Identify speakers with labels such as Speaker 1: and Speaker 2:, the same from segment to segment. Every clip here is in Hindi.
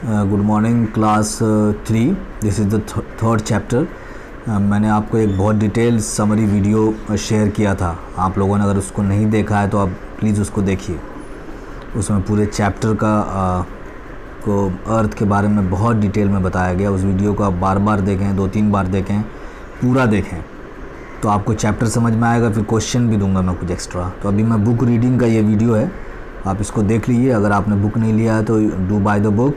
Speaker 1: Good morning class 3। This is the third chapter. मैंने आपको एक बहुत डिटेल समरी वीडियो शेयर किया था। आप लोगों ने अगर उसको नहीं देखा है तो आप प्लीज़ उसको देखिए। उसमें पूरे चैप्टर का को अर्थ के बारे में बहुत डिटेल में बताया गया। उस वीडियो को आप बार बार देखें, 2-3 बार देखें, पूरा देखें तो आपको चैप्टर समझ में आएगा। फिर क्वेश्चन भी दूंगा मैं कुछ एक्स्ट्रा। तो अभी मैं बुक रीडिंग का ये वीडियो है, आप इसको देख लीजिए। अगर आपने बुक नहीं लिया है तो डू बाय द बुक।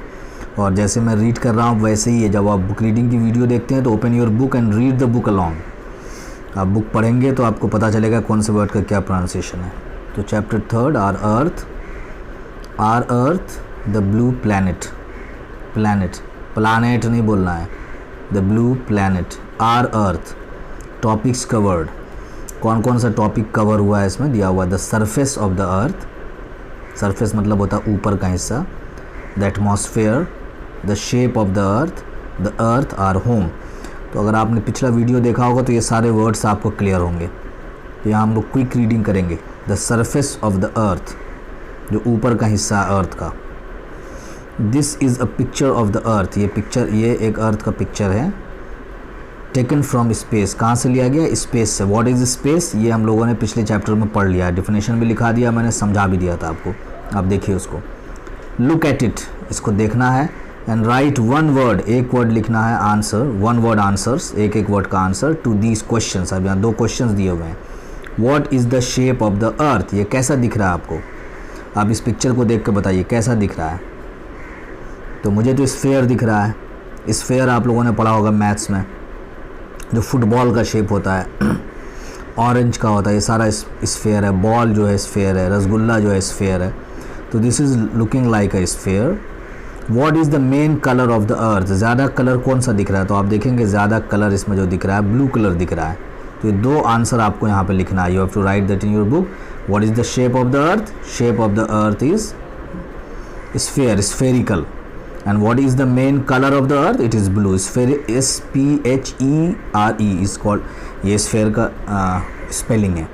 Speaker 1: और जैसे मैं रीड कर रहा हूँ वैसे ही है। जब आप बुक रीडिंग की वीडियो देखते हैं तो open your book and read the book along. आप बुक पढ़ेंगे तो आपको पता चलेगा कौन से वर्ड का क्या प्रोनाउंसिएशन है। तो chapter 3 our earth the blue planet. Planet नहीं बोलना है, the blue planet. Our earth. Topics covered, कौन कौन सा टॉपिक कवर हुआ है इसमें दिया हुआ। The surface of the earth, surface मतलब होता है ऊपर का हिस्सा। The atmosphere, the shape of the earth our home. तो अगर आपने पिछला वीडियो देखा होगा तो ये सारे वर्ड्स आपको क्लियर होंगे। तो यहाँ हम लोग क्विक रीडिंग करेंगे। द सरफेस ऑफ द अर्थ, जो ऊपर का हिस्सा है अर्थ का। This is a picture of the अर्थ। ये एक अर्थ का पिक्चर है। टेकन फ्रॉम स्पेस, कहाँ से लिया गया? स्पेस से। What is space? ये हम लोगों ने पिछले चैप्टर में पढ़ लिया है। डिफिनेशन भी लिखा दिया, मैंने समझा भी दिया था आपको। आप देखिए उसको। लुक एट इट, इसको देखना है। एंड राइट वन वर्ड, एक वर्ड लिखना है। आंसर, वन वर्ड आंसर्स, एक वर्ड का आंसर टू दीज क्वेश्चंस। अब यहाँ 2 क्वेश्चंस दिए हुए हैं। What is the shape of the अर्थ, ये कैसा दिख रहा है आपको? आप इस पिक्चर को देख कर बताइए कैसा दिख रहा है। तो मुझे तो स्फेयर दिख रहा है। स्फेयर आप लोगों ने पढ़ा होगा मैथ्स में, जो फुटबॉल का शेप होता है, ऑरेंज का होता है। ये सारा स्फेयर है। बॉल जो है स्फेयर है। रसगुल्ला जो है स्फेयर है। तो this is looking like a sphere. What is the main colour of the अर्थ, ज़्यादा कलर कौन सा दिख रहा है? तो आप देखेंगे ज़्यादा कलर इसमें जो दिख रहा है ब्लू कलर दिख रहा है। तो ये 2 आंसर आपको यहाँ पे लिखना है। You have to write that in your book. What is the shape of the earth? Shape of the earth is sphere, spherical. And what is the main colour of the earth? It is blue. SPHERE is called, ये स्फेयर का स्पेलिंग है।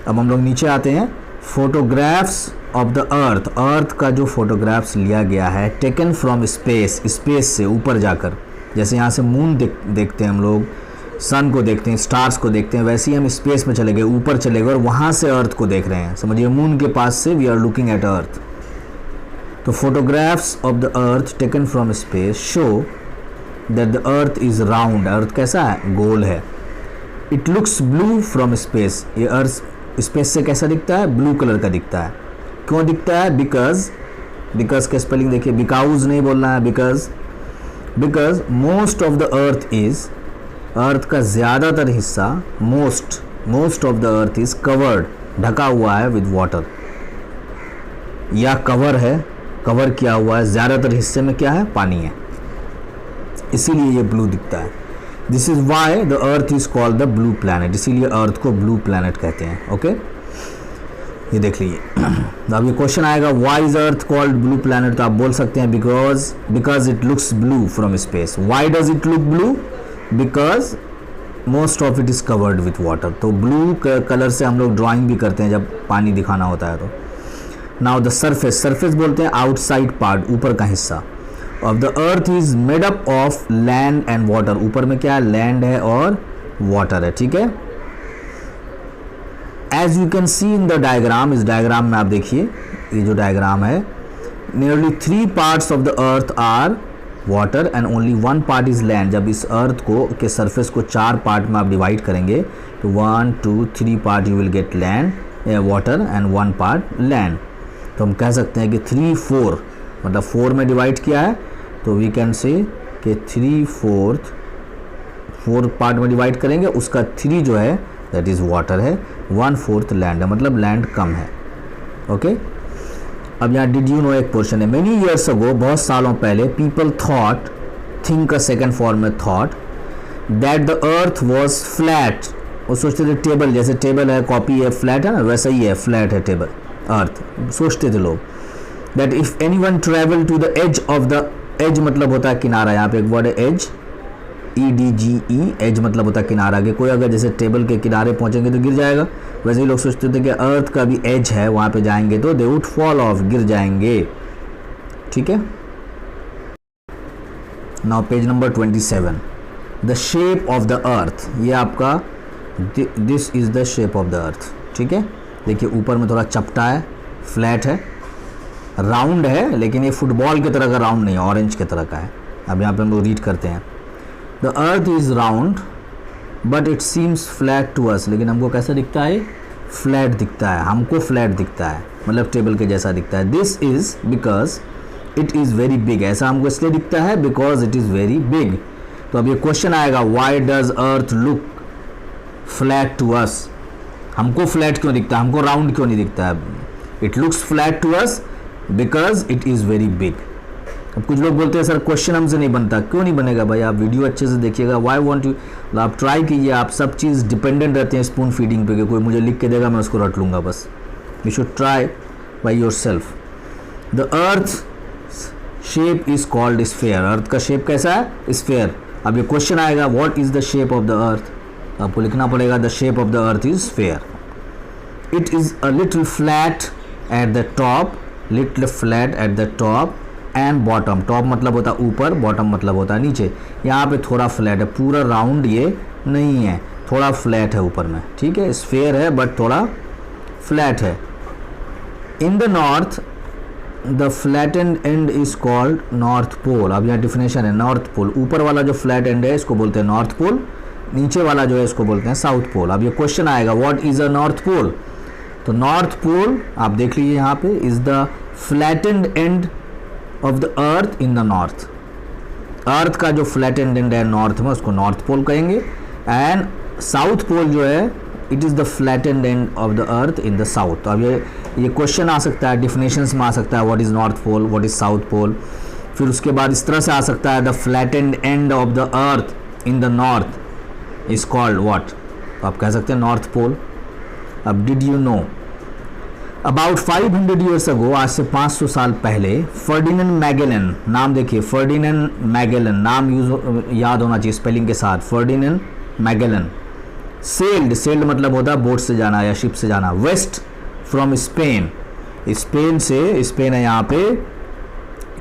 Speaker 1: अब हम लोग नीचे आते हैं। Photographs of the earth, earth का जो फोटोग्राफ्स लिया गया है टेकन फ्रॉम स्पेस, स्पेस से ऊपर जाकर। जैसे यहाँ से मून देखते हैं हम लोग, सन को देखते हैं, स्टार्स को देखते हैं, वैसे ही हम स्पेस में चले गए, ऊपर चले गए और वहाँ से अर्थ को देख रहे हैं। समझिए मून के पास से we are looking at earth. तो photographs of the earth taken from space show that the earth is round. Earth कैसा है? गोल है। It looks blue from space, ये अर्थ स्पेस से कैसा दिखता है? ब्लू कलर का दिखता है। क्यों दिखता है? बिकॉज का स्पेलिंग देखिए, बिकाउज नहीं बोलना है, because most of the earth is, अर्थ का ज़्यादातर हिस्सा, most of the earth is covered, ढका हुआ है विद वाटर, या कवर किया हुआ है। ज़्यादातर हिस्से में क्या है? पानी है, इसीलिए ये ब्लू दिखता है। This is why the earth is called the blue planet, इसीलिए अर्थ को ब्लू प्लैनेट कहते हैं। ओके, ये देख लीजिए। अब ये क्वेश्चन आएगा, why is earth called blue planet? तो आप बोल सकते हैं because it looks blue from space. Why does it look blue? Because most of it is covered with water. तो ब्लू कलर से हम लोग ड्राइंग भी करते हैं जब पानी दिखाना होता है। तो नाउ द सरफेस बोलते हैं आउटसाइड पार्ट, ऊपर का हिस्सा of the earth is made up of land and water. ऊपर में क्या है? लैंड है और वाटर है। ठीक है। As you can see in the diagram, इस डायग्राम में आप देखिए, ये जो डायग्राम है, nearly 3 parts of the earth are water and only 1 part is land. जब इस अर्थ को के सरफेस को 4 पार्ट में आप डिवाइड करेंगे तो 1, 2, 3 part you will get land, water and 1 part land. तो हम कह सकते हैं कि 3, 4 मतलब 4 में डिवाइड किया है, तो वी कैन से कि 4 पार्ट में डिवाइड करेंगे, उसका 3 जो है दैट इज़ वाटर है, 1/4 लैंड है, मतलब लैंड कम है। ओके। अब यहाँ डिड यू नो एक पोर्शन है। मेनी ईयर्स अगो, बहुत सालों पहले, पीपल थॉट, थिंक का सेकेंड फॉर्म में thought, that the earth was flat. वो सोचते थे टेबल, जैसे टेबल है, कॉपी है, फ्लैट है ना, वैसा ही है, फ्लैट है टेबल, अर्थ। सोचते थे लोग। That if any one travel to the edge of the, edge मतलब होता है किनारा, यहाँ पे एक वर्ड है एज, EDGE, एज मतलब होता है किनारा। के कोई अगर जैसे टेबल के किनारे पहुंचेंगे तो गिर जाएगा, वैसे ही लोग सोचते थे कि अर्थ का भी एज है, वहाँ पे जाएंगे तो दे वुड फॉल ऑफ, गिर जाएंगे। ठीक है। Now page number 27, the shape of the अर्थ, ये आपका this is the shape of the अर्थ, ठीक है। देखिए ऊपर में थोड़ा चपटा है, फ्लैट है, राउंड है, लेकिन ये फुटबॉल की तरह का राउंड नहीं है, ऑरेंज की तरह का है। अब यहाँ पे हम लोग रीड करते हैं, the earth is round but it seems flat to us, लेकिन हमको कैसा दिखता है, फ्लैट दिखता है, हमको फ्लैट दिखता है, मतलब टेबल के जैसा दिखता है। This is because it is very big, ऐसा हमको इसलिए दिखता है because it is very big. तो अब ये क्वेश्चन आएगा, why does earth look flat to us, हमको फ्लैट क्यों दिखता है, हमको राउंड क्यों नहीं दिखता है। It looks flat to us because it is very big. अब कुछ लोग बोलते हैं सर क्वेश्चन हमसे नहीं बनता, क्यों नहीं बनेगा भाई, आप वीडियो अच्छे से देखिएगा, वाई वॉन्ट यू, आप ट्राई कीजिए, आप सब चीज़ डिपेंडेंट रहते हैं स्पून फीडिंग पे, कि कोई मुझे लिख के देगा मैं उसको रट लूँगा, बस you should try by yourself. The earth shape is called sphere, अर्थ का शेप कैसा है, स्फेयर। अब ये क्वेश्चन आएगा, what is the shape of the earth, आपको लिखना पड़ेगा the shape of the earth is sphere. It is a little flat at the top, little flat at the top and bottom, top मतलब होता है ऊपर, बॉटम मतलब होता है नीचे। यहाँ पे थोड़ा फ्लैट है, पूरा राउंड ये नहीं है, थोड़ा फ्लैट है ऊपर में, ठीक है, स्फेयर है बट थोड़ा फ्लैट है। In the north the flattened end is called north pole, अब यहाँ डिफिनेशन है, नॉर्थ पोल, ऊपर वाला जो फ्लैट एंड है इसको बोलते हैं नॉर्थ पोल, नीचे वाला जो है इसको बोलते हैं साउथ पोल। अब ये क्वेश्चन आएगा, what is a north pole, तो नॉर्थ पोल आप देख लीजिए यहाँ पे, is the flattened end of the earth in the north, अर्थ का जो फ्लैटेंड एंड है नॉर्थ में उसको नॉर्थ पोल कहेंगे। एंड साउथ पोल जो है it is the flattened end of the earth in the south. तो अब ये क्वेश्चन आ सकता है, डिफिनेशंस में आ सकता है, what is north pole, what is south pole. फिर उसके बाद इस तरह से आ सकता है, the flattened end of the earth in the north is called what, तो आप कह सकते हैं नॉर्थ पोल। अब did you know, about 500 years ago, आज से 500 साल पहले, फर्डिनेंड मैगेलन, नाम देखिए फर्डिनेंड मैगेलन, नाम याद होना चाहिए स्पेलिंग के साथ, फर्डिनेंड मैगेलन, सेल्ड, सेल्ड मतलब होता है बोट से जाना या शिप से जाना, वेस्ट फ्रॉम स्पेन, स्पेन से, स्पेन है यहाँ पे,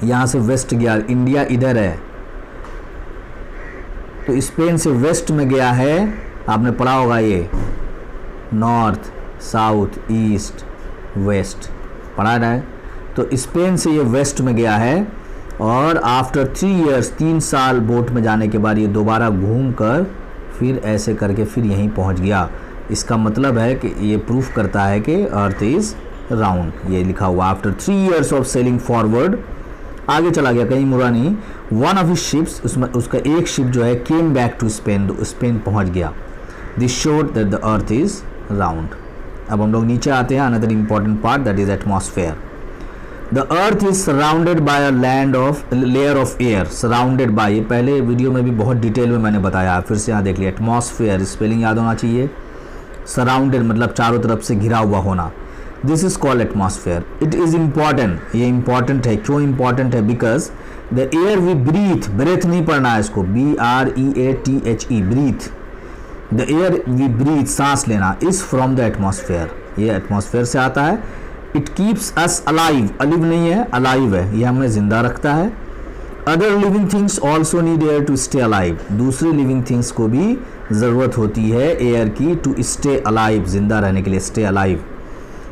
Speaker 1: यहाँ से वेस्ट गया, इंडिया इधर है, तो स्पेन से वेस्ट में गया है, आपने पढ़ा होगा ये नॉर्थ साउथ ईस्ट वेस्ट पढ़ा रहा है, तो स्पेन से ये वेस्ट में गया है, और आफ्टर 3 ईयर्स, 3 साल बोट में जाने के बाद ये दोबारा घूम कर फिर ऐसे करके फिर यहीं पहुंच गया। इसका मतलब है कि ये प्रूफ करता है कि अर्थ इज़ राउंड, ये लिखा हुआ, after 3 years of selling forward, आगे चला गया कहीं मुड़ा नहीं, वन ऑफ हिज शिप्स, उसमें उसका एक शिप जो है came back to Spain, Spain पहुंच गया। This showed that the earth is round. अब हम लोग नीचे आते हैं, another important part that is atmosphere. The earth is surrounded by a land of layer of air, surrounded by, ये पहले वीडियो में भी बहुत डिटेल में मैंने बताया, फिर से यहाँ देख लिया, एटमॉस्फेयर स्पेलिंग याद होना चाहिए, सराउंडेड मतलब चारों तरफ से घिरा हुआ होना, this is called atmosphere. It is important, ये इंपॉर्टेंट है, क्यों इंपॉर्टेंट है, because the air we breathe, breath नहीं पढ़ना है इसको, BREATHE, breathe, the air we breathe, सांस लेना, इज फ्रॉम द एटमॉस्फेयर, ये एटमॉस्फेयर से आता है। It keeps us alive, alive नहीं है, अलाइव है, ये हमें जिंदा रखता है। Other living things also need air to stay alive, दूसरी लिविंग थिंग्स को भी ज़रूरत होती है एयर की टू स्टे अलाइव, जिंदा रहने के लिए, stay alive.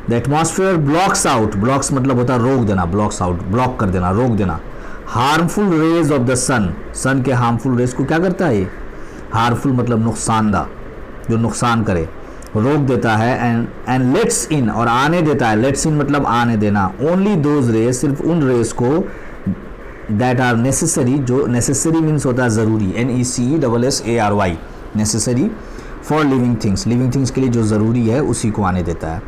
Speaker 1: The atmosphere blocks out, blocks मतलब होता है रोक देना, ब्लॉक्स आउट, ब्लॉक कर देना, रोक देना, हार्मफुल रेज ऑफ द सन, सन के हार्मफुल रेज को क्या करता है ये, हार्मफुल मतलब नुकसानदा, जो नुकसान करे, रोक देता है। एंड लेट्स इन, और आने देता है, लेट्स इन मतलब आने देना, ओनली दोज रेज, सिर्फ उन रेज को, दैट आर नेसेसरी, जो नेसेसरी मीन्स होता है ज़रूरी, NECESSARY, necessary for living things, living things के लिए जो ज़रूरी है उसी को आने देता है।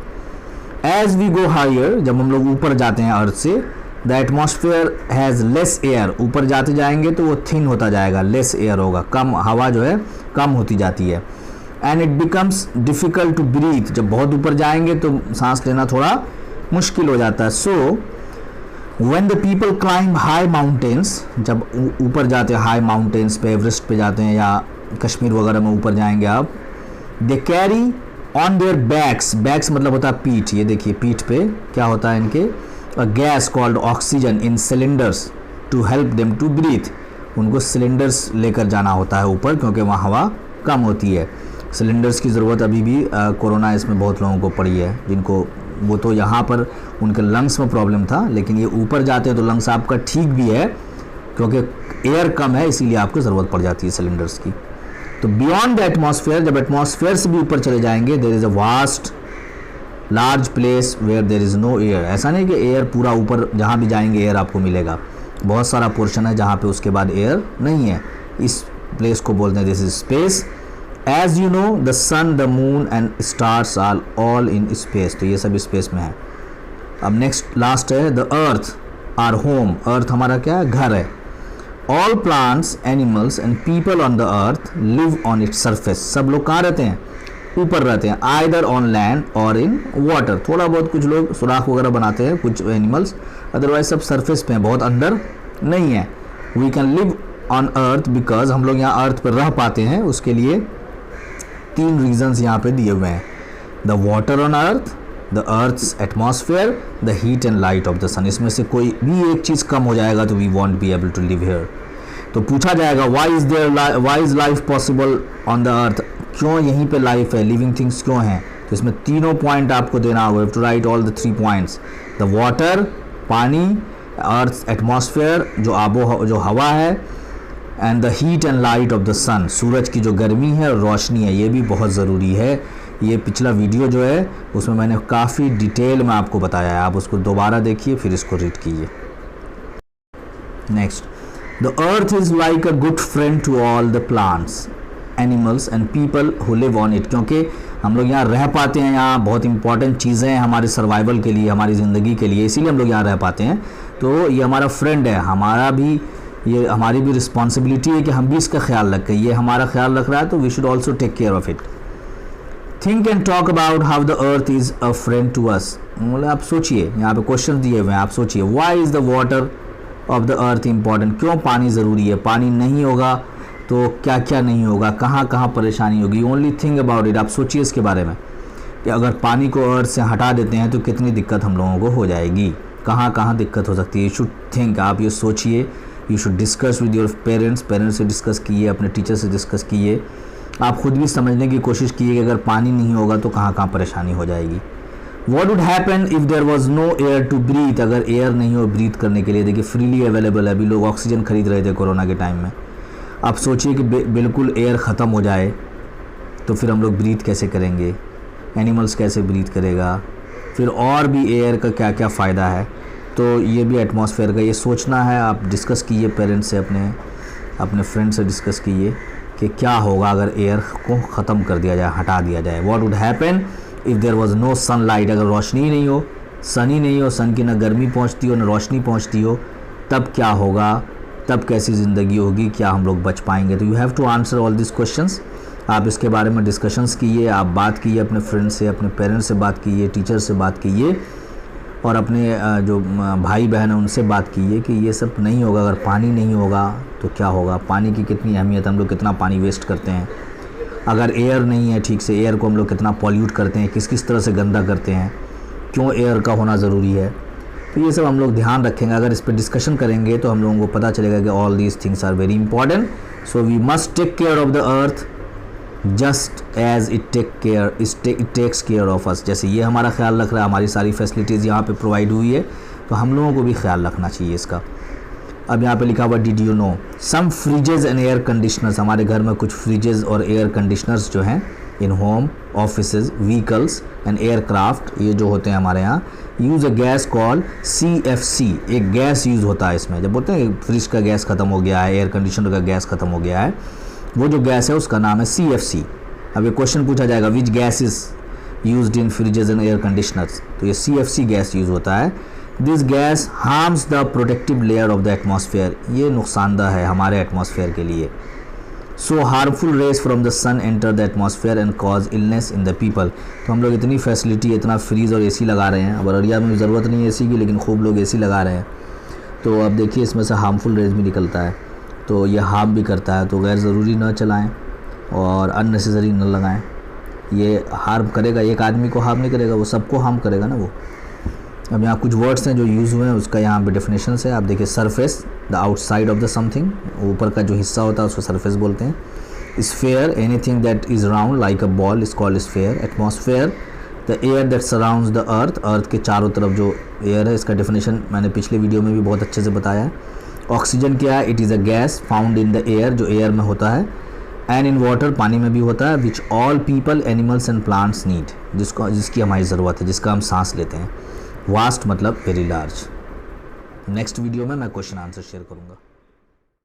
Speaker 1: एज वी गो हायर, जब हम लोग ऊपर जाते हैं अर्थ से, the atmosphere has less air, ऊपर जाते जाएंगे तो वो थिन होता जाएगा, लेस एयर होगा, कम हवा जो है कम होती जाती है। And it becomes difficult to breathe, जब बहुत ऊपर जाएंगे तो सांस लेना थोड़ा मुश्किल हो जाता है। So when the people climb high mountains, जब ऊपर जाते हैं हाई माउंटेन्स पे, एवरेस्ट पे जाते हैं या कश्मीर वगैरह में ऊपर जाएंगे आप, they carry on their backs, backs मतलब होता है पीठ, ये देखिए पीठ पे क्या होता है इनके, a gas called oxygen in cylinders to help them to breathe, उनको सिलेंडर्स लेकर जाना होता है ऊपर, क्योंकि वहाँ हवा कम होती है। सिलेंडर्स की ज़रूरत अभी भी कोरोना इसमें बहुत लोगों को पड़ी है, जिनको वो तो यहाँ पर उनके लंग्स में प्रॉब्लम था, लेकिन ये ऊपर जाते हैं तो लंग्स आपका ठीक भी है, क्योंकि एयर कम है, इसीलिए आपको ज़रूरत पड़ जाती है सिलेंडर्स की। तो बियॉन्ड द एटमॉस्फेयर, जब एटमॉस्फेयर से भी ऊपर चले जाएंगे, there is a vast large place where there is no air. ऐसा नहीं कि एयर पूरा ऊपर जहाँ भी जाएंगे एयर आपको मिलेगा, बहुत सारा पोर्शन है जहाँ पे उसके बाद एयर नहीं है। इस प्लेस को बोलते हैं this is space. As you know the sun, the moon and stars are all in space, तो ये सब स्पेस में है। अब नेक्स्ट लास्ट है the earth our home, earth हमारा क्या है, घर है। All plants, animals and people on the earth live on its surface, सब लोग कहाँ रहते हैं, ऊपर रहते हैं। आइदर ऑन लैंड और इन वाटर, थोड़ा बहुत कुछ लोग सुराख वगैरह बनाते हैं कुछ एनिमल्स, अदरवाइज सब सरफेस पे हैं, बहुत अंदर नहीं है। We can live on earth because, हम लोग यहाँ अर्थ पर रह पाते हैं, उसके लिए 3 रीजन्स यहाँ पे दिए हुए हैं। The water on earth, the earth's atmosphere, the heat and light of the sun. इसमें से कोई भी एक चीज़ कम हो जाएगा तो we won't be able to live here. तो पूछा जाएगा why is life possible on the earth, क्यों यहीं पे लाइफ है, लिविंग थिंग्स क्यों हैं। तो इसमें तीनों पॉइंट आपको देना होगा, to write all the 3 points. The water, पानी, अर्थ एटमॉस्फेयर जो हवा है, and the heat and light of the sun, सूरज की जो गर्मी है और रोशनी है, ये भी बहुत ज़रूरी है। ये पिछला वीडियो जो है उसमें मैंने काफ़ी डिटेल में आपको बताया है, आप उसको दोबारा देखिए फिर इसको रीड कीजिए। Next, the earth is like a good friend to all the plants, animals and people who live on it, क्योंकि हम लोग यहाँ रह पाते हैं, यहाँ बहुत इंपॉर्टेंट चीज़ें हैं हमारे सर्वाइवल के लिए, हमारी ज़िंदगी के लिए, इसीलिए हम लोग यहाँ रह पाते हैं। तो ये हमारा फ्रेंड है, ये हमारी भी रिस्पॉन्सिबिलिटी है कि हम भी इसका ख्याल रखें। ये हमारा ख्याल रख रहा है तो we should also take care of it. Think and talk about how the earth is a friend to us, मतलब आप सोचिए, यहाँ पे क्वेश्चन दिए हुए हैं, आप सोचिए why is the water of the earth important, क्यों पानी ज़रूरी है, पानी नहीं होगा तो क्या क्या नहीं होगा, कहाँ कहाँ परेशानी होगी। ओनली थिंक अबाउट इट, आप सोचिए इसके बारे में कि अगर पानी को अर्थ से हटा देते हैं तो कितनी दिक्कत हम लोगों को हो जाएगी, कहाँ कहाँ दिक्कत हो सकती है। यू शुड थिंक, आप ये सोचिए। You should discuss with your parents से डिस्कस कीजिए, अपने टीचर से डिस्कस कीजिए, आप खुद भी समझने की कोशिश कीजिए कि अगर पानी नहीं होगा तो कहाँ कहाँ परेशानी हो जाएगी। What would happen if there was no air to breathe, अगर एयर नहीं हो ब्रीथ करने के लिए। देखिए फ्रीली अवेलेबल है, अभी लोग ऑक्सीजन खरीद रहे थे कोरोना के टाइम में। आप सोचिए कि बिल्कुल एयर ख़त्म हो जाए तो फिर हम लोग ब्रीथ कैसे करेंगे, एनिमल्स कैसे ब्रीथ करेगा, फिर और भी एयर का क्या क्या फ़ायदा है। तो ये भी एटमॉस्फेयर का ये सोचना है, आप डिस्कस कीजिए पेरेंट्स से, अपने फ्रेंड से डिस्कस कीजिए कि क्या होगा अगर एयर को ख़त्म कर दिया जाए, हटा दिया जाए। What would happen if there was no sunlight, अगर रोशनी ही नहीं हो, सन ही नहीं हो, सन की ना गर्मी पहुंचती हो ना रोशनी पहुंचती हो, तब क्या होगा, तब कैसी ज़िंदगी होगी, क्या हम लोग बच पाएंगे। तो you have to answer all this questions. आप इसके बारे में डिस्कशंस कीजिए, आप बात कीजिए अपने फ्रेंड से, अपने पेरेंट्स से बात कीजिए, टीचर से बात कीजिए, और अपने जो भाई बहन हैं उनसे बात कीजिए कि ये सब नहीं होगा, अगर पानी नहीं होगा तो क्या होगा, पानी की कितनी अहमियत, हम लोग कितना पानी वेस्ट करते हैं। अगर एयर नहीं है ठीक से, एयर को हम लोग कितना पॉल्यूट करते हैं, किस किस तरह से गंदा करते हैं, क्यों एयर का होना ज़रूरी है। तो ये सब हम लोग ध्यान रखेंगे, अगर इस पर डिस्कशन करेंगे तो हम लोगों को पता चलेगा कि all these things are very important. So we must take care of the earth just as it takes care of us. जैसे ये हमारा ख्याल रख रहा है, हमारी सारी फैसिलिटीज़ यहाँ पे प्रोवाइड हुई है, तो हम लोगों को भी ख्याल रखना चाहिए इसका। अब यहाँ पे लिखा हुआ did you know some fridges and air conditioners, हमारे घर में कुछ फ्रिजेज और एयर कंडीशनर्स जो हैं in home, offices, vehicles and aircraft, ये जो होते हैं हमारे यहाँ, use a gas called CFC। एक गैस यूज़ होता है इसमें, जब बोलते हैं फ्रिज का गैस ख़त्म हो गया है, एयर कंडीशनर का गैस ख़त्म हो गया है, वो जो गैस है उसका नाम है CFC। अब ये क्वेश्चन पूछा जाएगा which gas is used in fridges and air conditioners, तो ये CFC गैस यूज़ होता है। This gas harms the protective layer of the atmosphere, ये नुकसानदा है हमारे एटमॉस्फेयर के लिए। So harmful rays from the sun enter the atmosphere and cause illness in the people. तो हम लोग इतनी फैसिलिटी, इतना फ्रीज और AC लगा रहे हैं, अब अररिया में ज़रूरत नहीं है AC की, लेकिन खूब लोग AC लगा रहे हैं। तो अब देखिए इसमें से हार्मफुल रेज भी निकलता है, तो ये हार्म भी करता है। तो गैर ज़रूरी न चलाएं और अननेसेसरी न लगाएं, ये हार्म करेगा, एक आदमी को हार्म नहीं करेगा, वो सबको हार्म करेगा ना वो। अब यहाँ कुछ वर्ड्स हैं जो यूज़ हुए हैं, उसका यहाँ पे डेफिनेशन है। आप देखिए, surface the outside of the something, ऊपर का जो हिस्सा होता है उसको सरफेस बोलते हैं। Sphere anything that is round like a ball is called sphere. Atmosphere the air that surrounds the earth, earth के चारों तरफ जो एयर है, इसका डेफिनेशन मैंने पिछले वीडियो में भी बहुत अच्छे से बताया है। ऑक्सीजन क्या है? It is a gas found in the air, जो एयर में होता है, एंड इन वाटर, पानी में भी होता है, which all people animals and plants need, जिसकी हमारी ज़रूरत है, जिसका हम सांस लेते हैं। वास्ट मतलब वेरी लार्ज। नेक्स्ट वीडियो में मैं क्वेश्चन आंसर शेयर करूँगा।